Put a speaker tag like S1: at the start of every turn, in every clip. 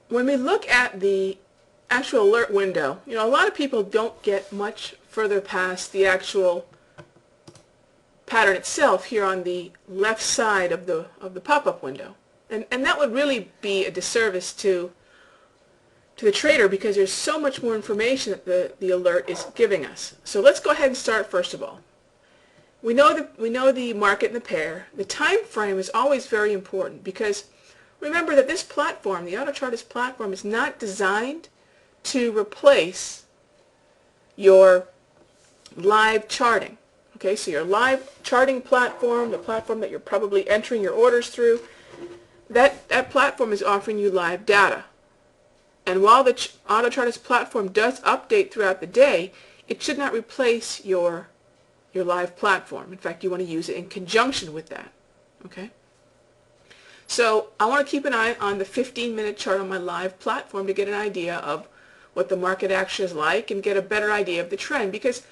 S1: when we look at the actual alert window, a lot of people don't get much further past the actual pattern itself here on the left side of the pop-up window. And that would really be a disservice to the trader, because there's so much more information that the alert is giving us. So let's go ahead and start first of all. We know the market and the pair. The time frame is always very important, because remember that this platform, the AutoChartist platform, is not designed to replace your live charting. Okay, so your live charting platform, the platform that you're probably entering your orders through, that platform is offering you live data. And while the AutoChartist platform does update throughout the day, it should not replace your live platform. In fact, you want to use it in conjunction with that. Okay? So I want to keep an eye on the 15-minute chart on my live platform to get an idea of what the market action is like and get a better idea of the trend. Because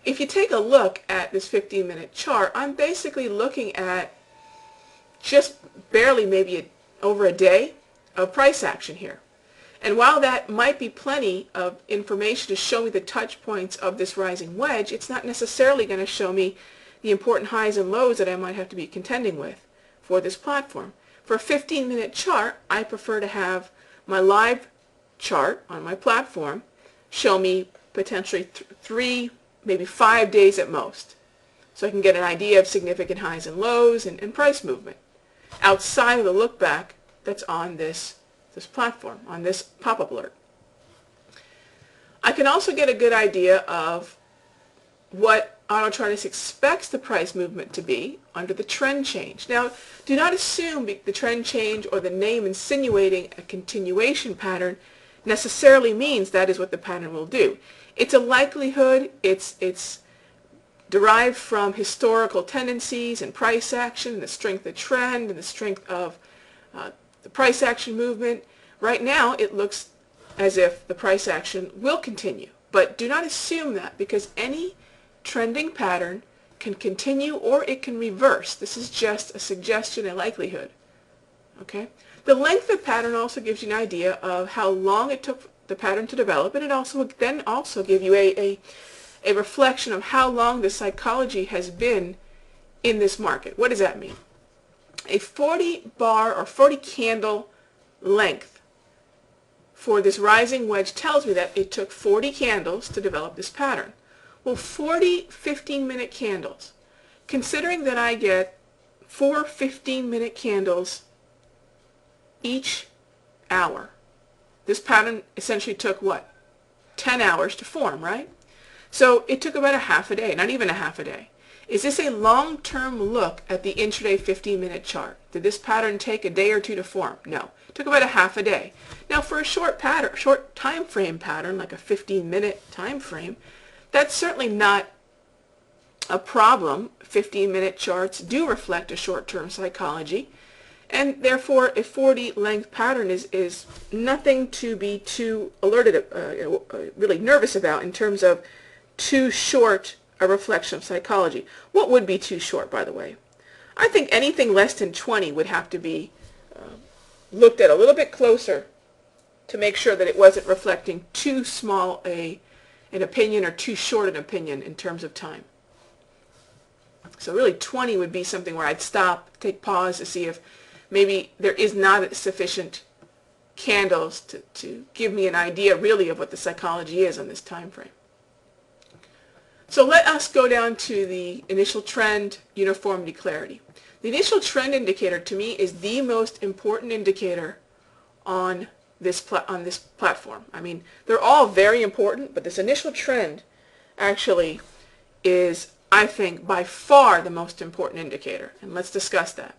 S1: if you take a look at this 15-minute chart, I'm basically looking at just barely maybe over a day of price action here. And while that might be plenty of information to show me the touch points of this rising wedge, it's not necessarily going to show me the important highs and lows that I might have to be contending with for this platform. For a 15-minute chart, I prefer to have my live chart on my platform show me potentially 3, maybe 5 days at most, so I can get an idea of significant highs and lows and price movement outside of the look back that's on this platform, on this pop-up alert. I can also get a good idea of what AutoChartist expects the price movement to be under the trend change. Now, do not assume the trend change or the name insinuating a continuation pattern necessarily means that is what the pattern will do. It's a likelihood. It's derived from historical tendencies and price action, and the strength of trend and the strength of the price action movement. Right now it looks as if the price action will continue, but do not assume that, because any trending pattern can continue or it can reverse. This is just a suggestion, a likelihood. Okay? The length of pattern also gives you an idea of how long it took the pattern to develop, and it also give you a reflection of how long the psychology has been in this market. What does that mean? A 40 bar or 40 candle length for this rising wedge tells me that it took 40 candles to develop this pattern. Well, 40 15-minute candles, considering that I get 4 15-minute candles each hour, this pattern essentially took what? 10 hours to form, right? So it took about a half a day, not even a half a day. Is this a long-term look at the intraday 15-minute chart? Did this pattern take a day or two to form? No. It took about a half a day. Now for a short time frame pattern, like a 15-minute time frame, that's certainly not a problem. 15-minute charts do reflect a short-term psychology, and therefore a 40 length pattern is nothing to be too alerted, really nervous about in terms of too short a reflection of psychology. What would be too short, by the way? I think anything less than 20 would have to be looked at a little bit closer to make sure that it wasn't reflecting too small an opinion or too short an opinion in terms of time. So really 20 would be something where I'd stop, take pause to see if maybe there is not sufficient candles to give me an idea really of what the psychology is on this time frame. So let us go down to the initial trend, uniformity, clarity. The initial trend indicator to me is the most important indicator on this platform. I mean, they're all very important, but this initial trend actually is, I think, by far the most important indicator. And let's discuss that.